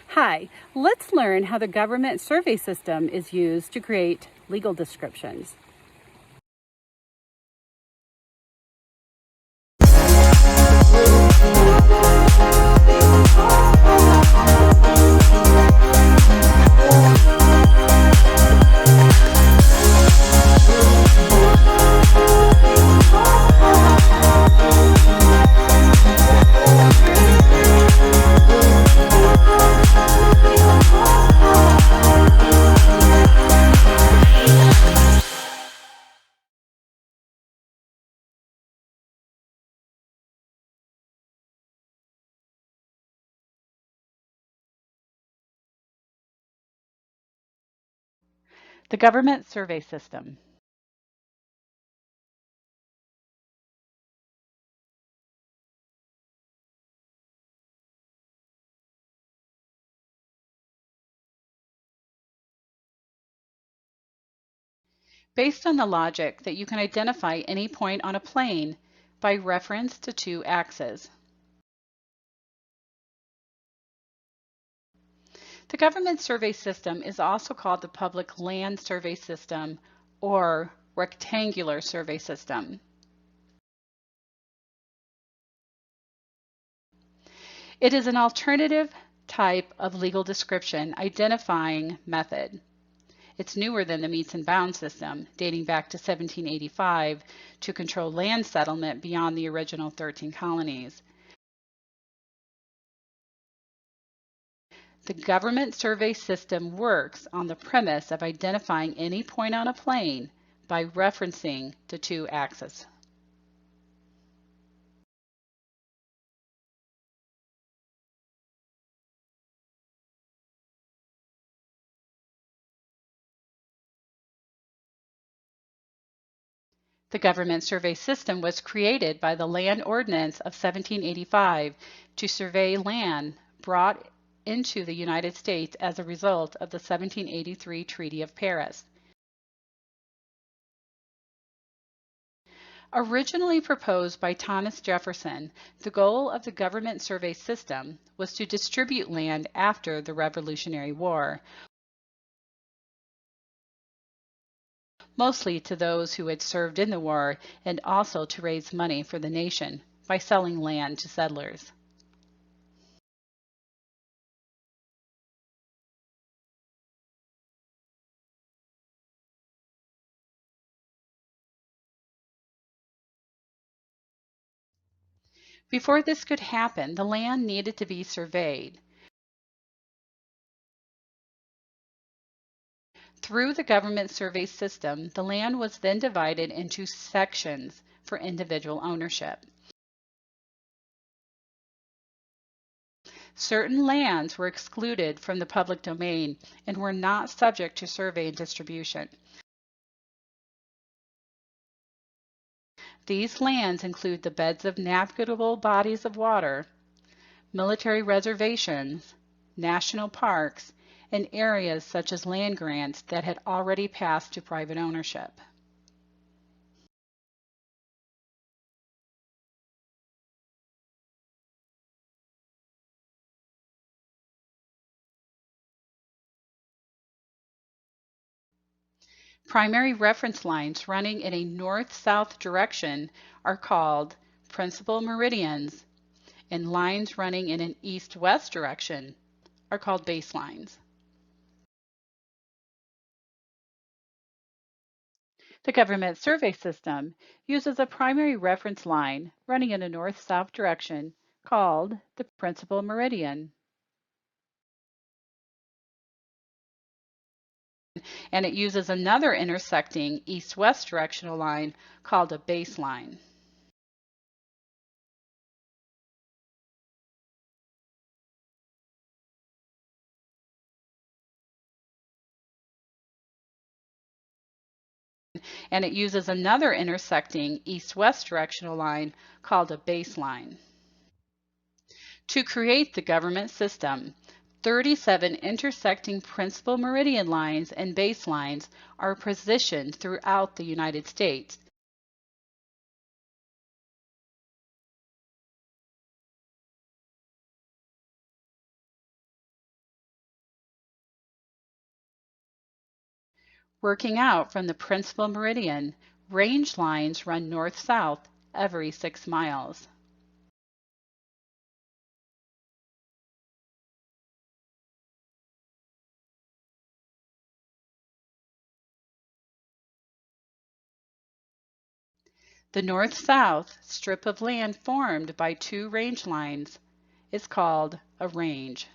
Hi, let's learn how the government survey system is used to create legal descriptions. The government survey system. Based on the logic that you can identify any point on a plane by reference to two axes. The government survey system is also called the public land survey system or rectangular survey system. It is an alternative type of legal description identifying method. It's newer than the meets and bounds system, dating back to 1785 to control land settlement beyond the original 13 colonies. The government survey system works on the premise of identifying any point on a plane by referencing to two axes. The government survey system was created by the Land Ordinance of 1785 to survey land brought into the United States as a result of the 1783 Treaty of Paris. Originally proposed by Thomas Jefferson, the goal of the government survey system was to distribute land after the Revolutionary War, mostly to those who had served in the war, and also to raise money for the nation by selling land to settlers. Before this could happen, the land needed to be surveyed. Through the government survey system, the land was then divided into sections for individual ownership. Certain lands were excluded from the public domain and were not subject to survey and distribution. These lands include the beds of navigable bodies of water, military reservations, national parks, and areas such as land grants that had already passed to private ownership. Primary reference lines running in a north-south direction are called principal meridians, and lines running in an east-west direction are called baselines. The government survey system uses a primary reference line running in a north-south direction called the principal meridian, and it uses another intersecting east-west directional line called a baseline. And it uses another intersecting east-west directional line called a baseline. To create the government system, 37 intersecting principal meridian lines and baselines are positioned throughout the United States. Working out from the principal meridian, range lines run north-south every 6 miles. The north-south strip of land formed by two range lines is called a range.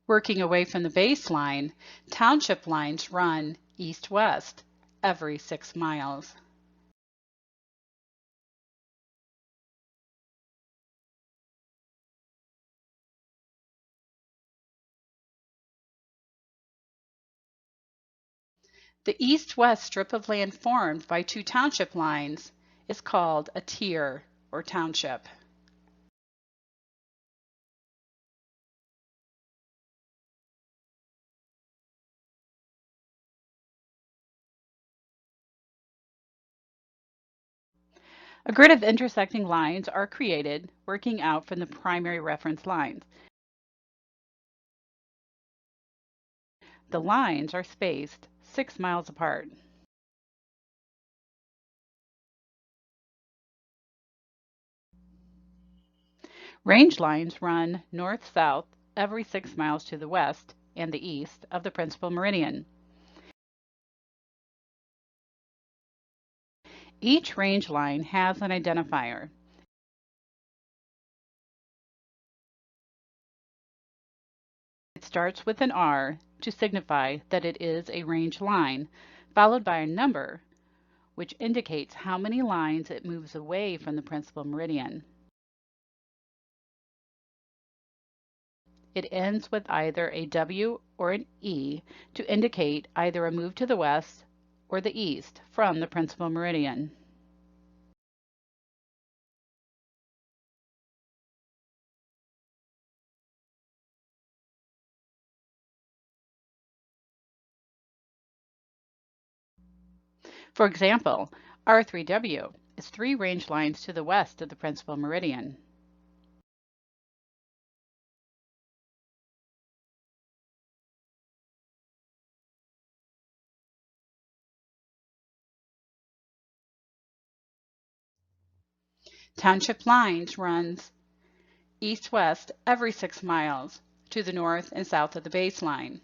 Working away from the baseline, township lines run east-west every 6 miles. The east-west strip of land formed by two township lines is called a tier or township. A grid of intersecting lines are created working out from the primary reference lines. The lines are spaced 6 miles apart. Range lines run north-south every 6 miles to the west and the east of the principal meridian. Each range line has an identifier. It starts with an R to signify that it is a range line, followed by a number, which indicates how many lines it moves away from the principal meridian. It ends with either a W or an E to indicate either a move to the west or the east from the principal meridian. For example, R3W is 3 range lines to the west of the principal meridian. Township lines runs east-west every 6 miles to the north and south of the baseline.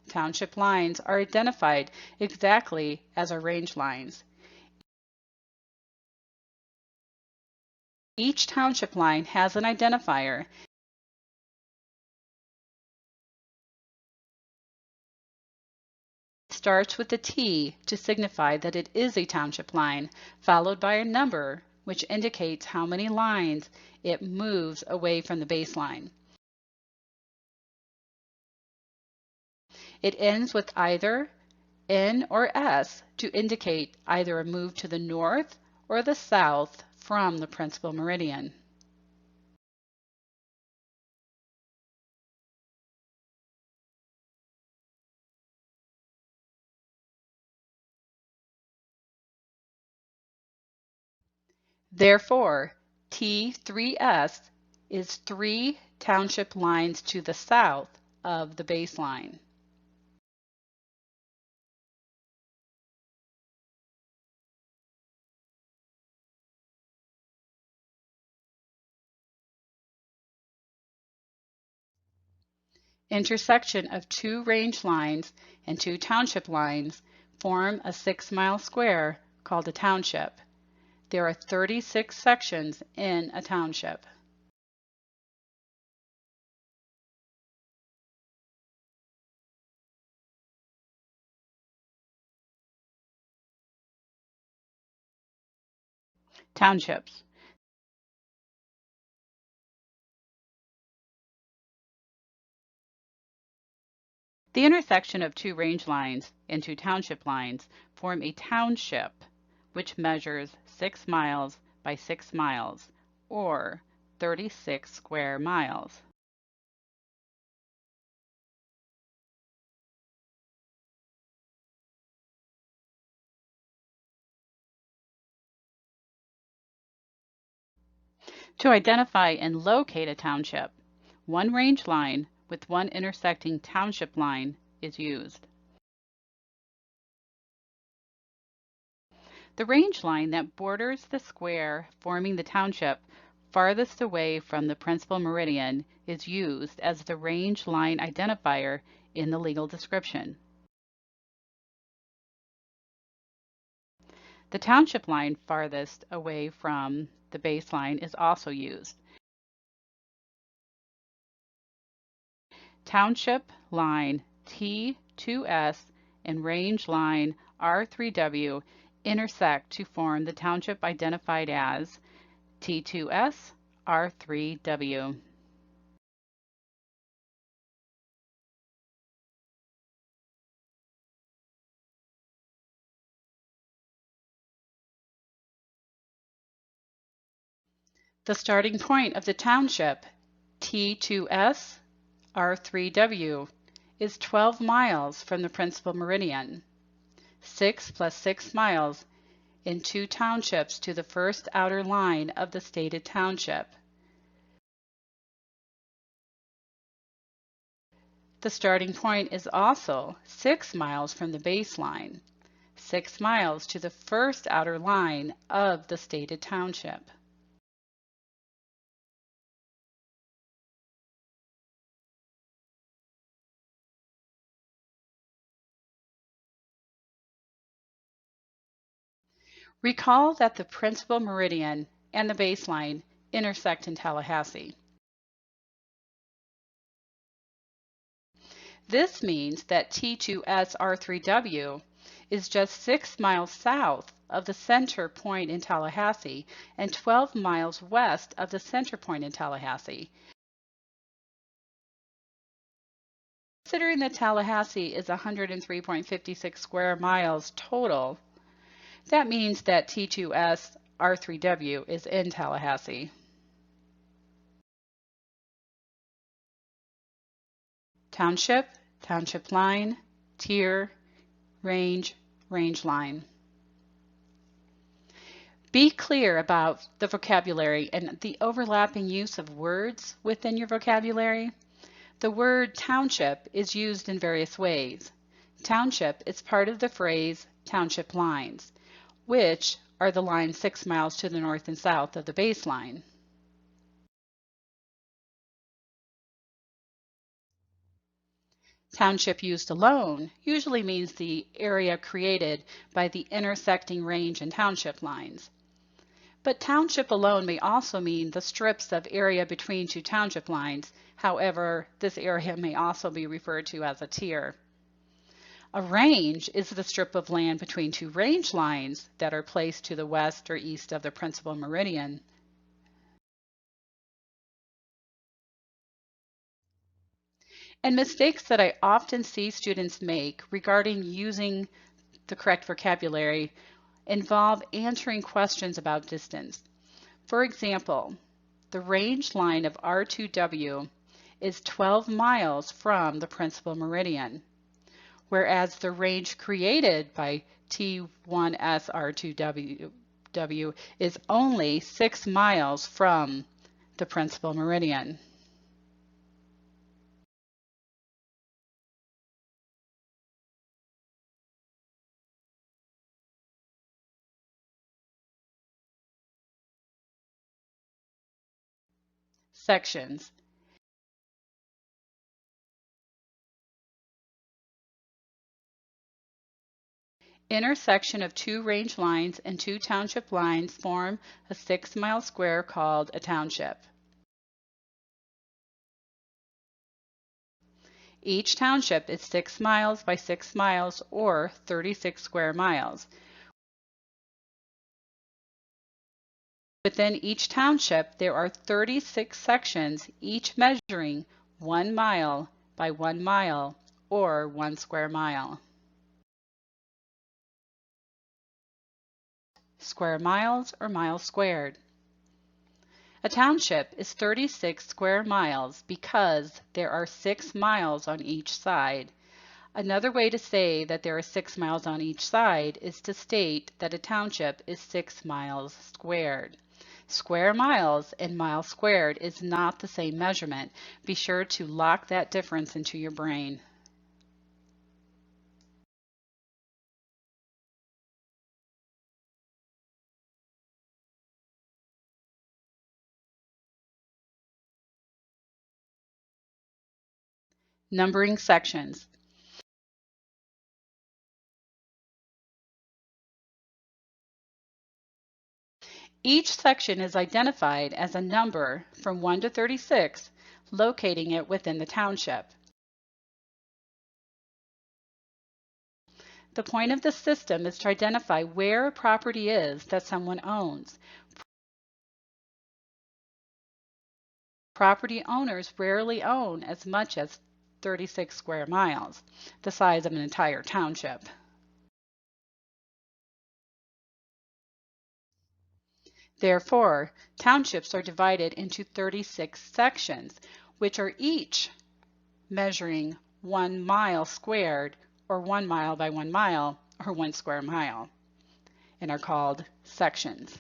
Township lines are identified exactly as our range lines. Each township line has an identifier. It starts with a T to signify that it is a township line, followed by a number which indicates how many lines it moves away from the baseline. It ends with either N or S to indicate either a move to the north or the south from the principal meridian. Therefore, T3S is 3 township lines to the south of the baseline. Intersection of 2 range lines and 2 township lines form a 6-mile square called a township. There are 36 sections in a township. Townships. The intersection of 2 range lines and 2 township lines form a township, which measures 6 miles by 6 miles, or 36 square miles. To identify and locate a township, one range line with one intersecting township line is used. The range line that borders the square forming the township farthest away from the principal meridian is used as the range line identifier in the legal description. The township line farthest away from the baseline is also used. Township line T2S and range line R3W intersect to form the township identified as T2S R3W. The starting point of the township, T2S R3W, is 12 miles from the principal meridian. 6 plus 6 miles in 2 townships to the first outer line of the stated township. The starting point is also 6 miles from the baseline, 6 miles to the first outer line of the stated township. Recall that the principal meridian and the baseline intersect in Tallahassee. This means that T2S-R3W is just 6 miles south of the center point in Tallahassee and 12 miles west of the center point in Tallahassee. Considering that Tallahassee is 103.56 square miles total, that means that T2S R3W is in Tallahassee. Township, township line, tier, range, range line. Be clear about the vocabulary and the overlapping use of words within your vocabulary. The word township is used in various ways. Township is part of the phrase township lines, which are the lines 6 miles to the north and south of the baseline. Township used alone usually means the area created by the intersecting range and township lines. But township alone may also mean the strips of area between 2 township lines. However, this area may also be referred to as a tier. A range is the strip of land between 2 range lines that are placed to the west or east of the principal meridian. And mistakes that I often see students make regarding using the correct vocabulary involve answering questions about distance. For example, the range line of R2W is 12 miles from the principal meridian, whereas the range created by T1S-R2W is only 6 miles from the principal meridian. Sections. Intersection of 2 range lines and 2 township lines form a 6-mile square called a township. Each township is 6 miles by 6 miles or 36 square miles. Within each township, there are 36 sections, each measuring 1 mile by 1 mile or 1 square mile. Square miles or miles squared. A township is 36 square miles because there are 6 miles on each side. Another way to say that there are 6 miles on each side is to state that a township is 6 miles squared. Square miles and miles squared is not the same measurement. Be sure to lock that difference into your brain. Numbering sections. Each section is identified as a number from 1 to 36, locating it within the township. The point of the system is to identify where a property is that someone owns. Property owners rarely own as much as 36 square miles, the size of an entire township. Therefore, townships are divided into 36 sections, which are each measuring 1 mile squared, or 1 mile by 1 mile, or 1 square mile, and are called sections.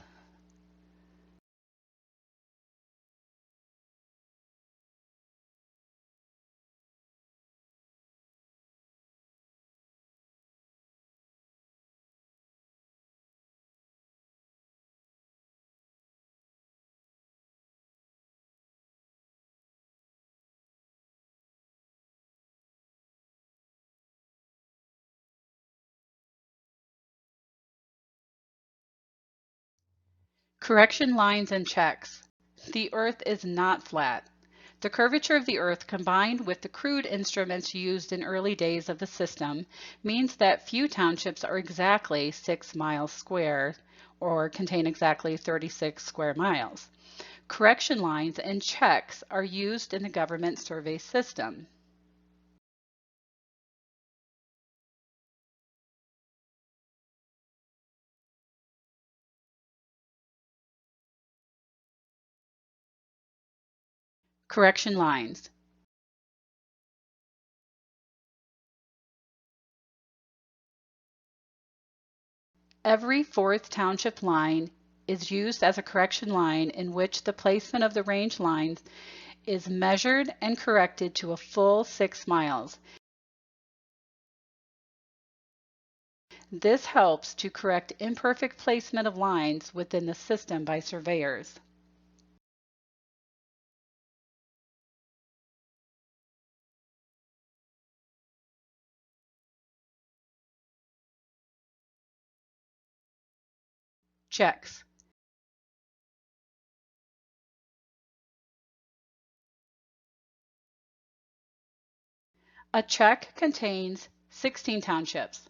Correction lines and checks. The Earth is not flat. The curvature of the Earth combined with the crude instruments used in early days of the system means that few townships are exactly 6 miles square or contain exactly 36 square miles. Correction lines and checks are used in the government survey system. Correction lines. Every fourth township line is used as a correction line in which the placement of the range lines is measured and corrected to a full 6 miles. This helps to correct imperfect placement of lines within the system by surveyors. Checks. A check contains 16 townships.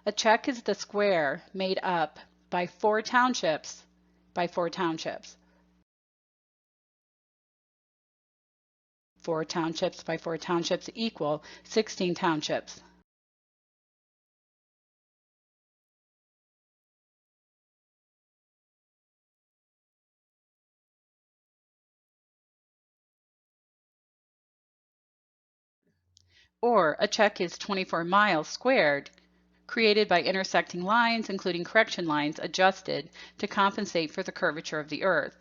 A check is the square made up by 4 townships by 4 townships. 4 townships by 4 townships equal 16 townships. Or a check is 24 miles squared, created by intersecting lines, including correction lines, adjusted to compensate for the curvature of the Earth.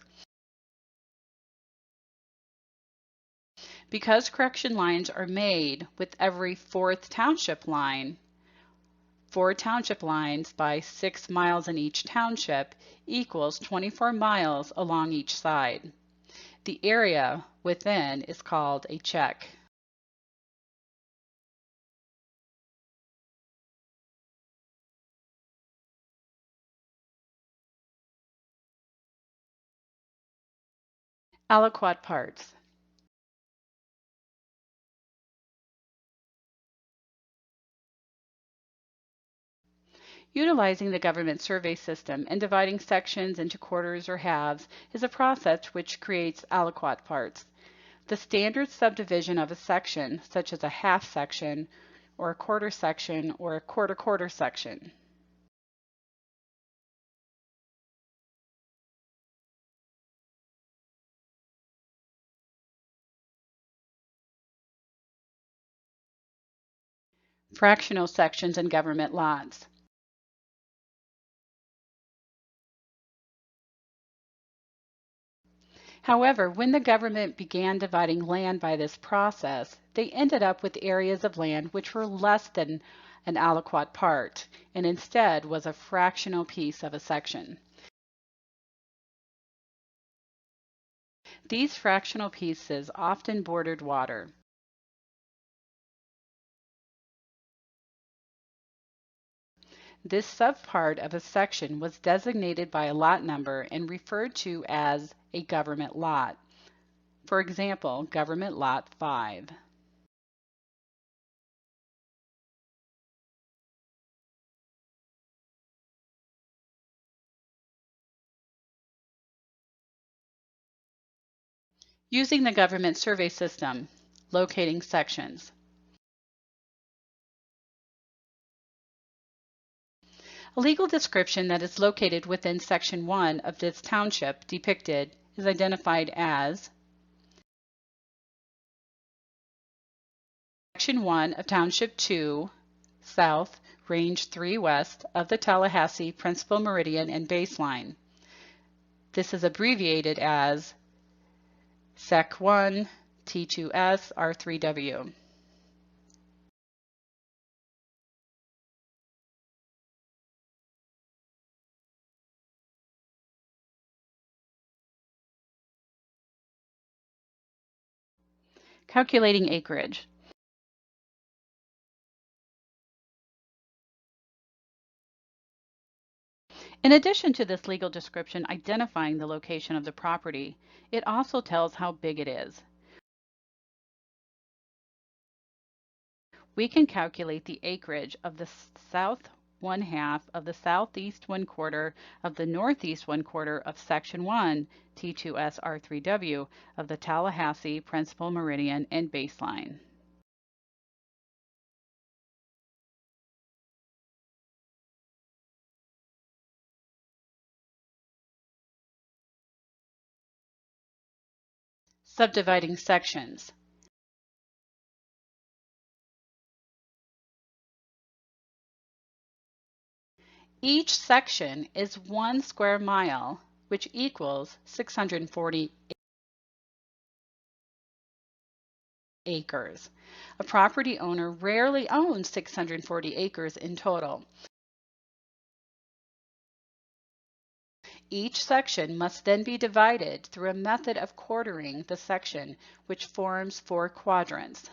Because correction lines are made with every 4th township line, 4 township lines by 6 miles in each township equals 24 miles along each side. The area within is called a check. Aliquot Parts. Utilizing the government survey system and dividing sections into quarters or halves is a process which creates aliquot parts. The standard subdivision of a section, such as a half section, or a quarter section, or a quarter-quarter section. Fractional sections and government lots. However, when the government began dividing land by this process, they ended up with areas of land which were less than an aliquot part, and instead was a fractional piece of a section. These fractional pieces often bordered water. This subpart of a section was designated by a lot number and referred to as a government lot. For example, Government Lot 5. Using the government survey system, locating sections. A legal description that is located within Section 1 of this township depicted is identified as Section 1 of Township 2, south, Range 3 west of the Tallahassee principal meridian and baseline. This is abbreviated as Sec 1 T2S R3W. Calculating acreage. In addition to this legal description identifying the location of the property, it also tells how big it is. We can calculate the acreage of the south 1/2 of the southeast 1/4 of the northeast 1/4 of Section 1 T2S R3W of the Tallahassee principal meridian and baseline. Subdividing sections. Each section is 1 square mile, which equals 640 acres. A property owner rarely owns 640 acres in total. Each section must then be divided through a method of quartering the section, which forms 4 quadrants.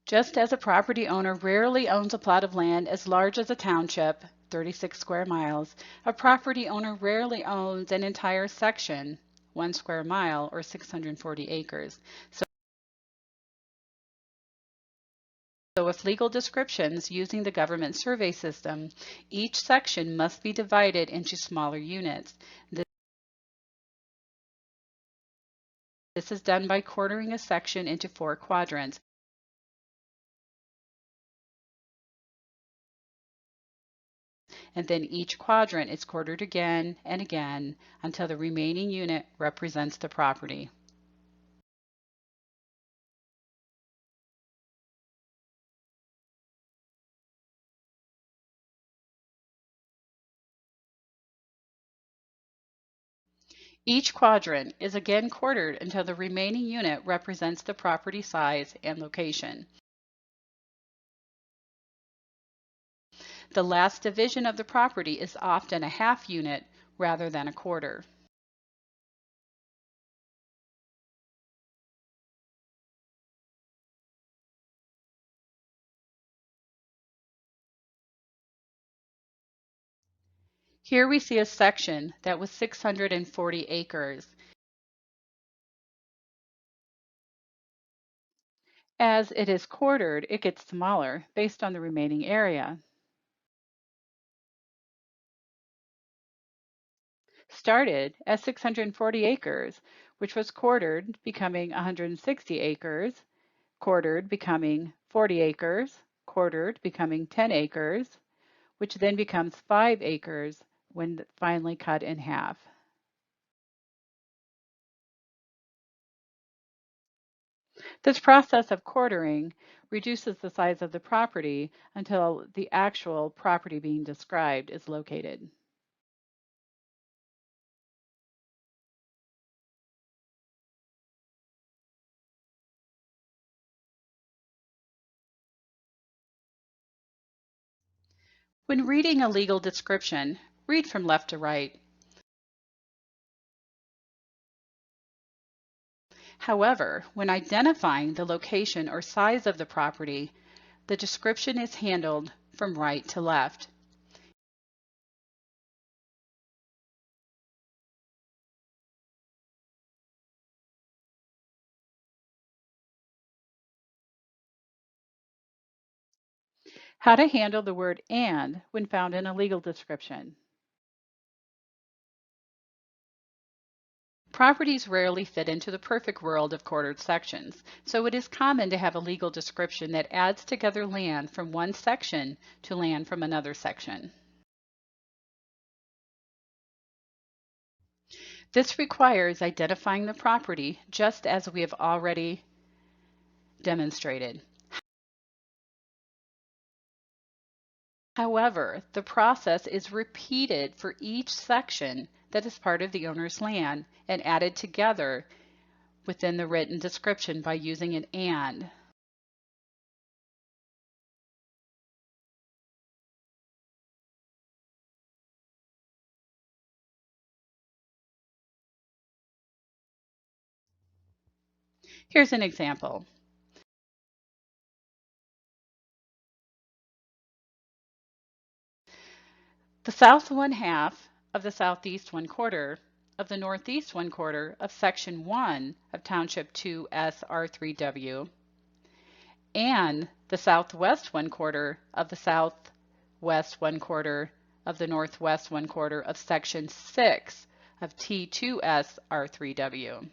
Just as a property owner rarely owns a plot of land as large as a township, 36 square miles, a property owner rarely owns an entire section, 1 square mile, or 640 acres. So with legal descriptions using the government survey system, each section must be divided into smaller units. This is done by quartering a section into 4 quadrants. And then each quadrant is quartered again and again until the remaining unit represents the property. Each quadrant is again quartered until the remaining unit represents the property size and location. The last division of the property is often a half unit rather than a quarter. Here we see a section that was 640 acres. As it is quartered, it gets smaller based on the remaining area. Started as 640 acres, which was quartered, becoming 160 acres, quartered, becoming 40 acres, quartered, becoming 10 acres, which then becomes 5 acres when finally cut in half. This process of quartering reduces the size of the property until the actual property being described is located. When reading a legal description, read from left to right. However, when identifying the location or size of the property, the description is handled from right to left. How to handle the word "and" when found in a legal description. Properties rarely fit into the perfect world of quartered sections, so it is common to have a legal description that adds together land from one section to land from another section. This requires identifying the property just as we have already demonstrated. However, the process is repeated for each section that is part of the owner's land and added together within the written description by using an "and." Here's an example. The south 1/2 of the southeast 1/4 of the northeast 1/4 of section 1 of Township 2S R3W and the southwest 1/4 of the southwest 1/4 of the northwest 1/4 of section 6 of T2S R3W.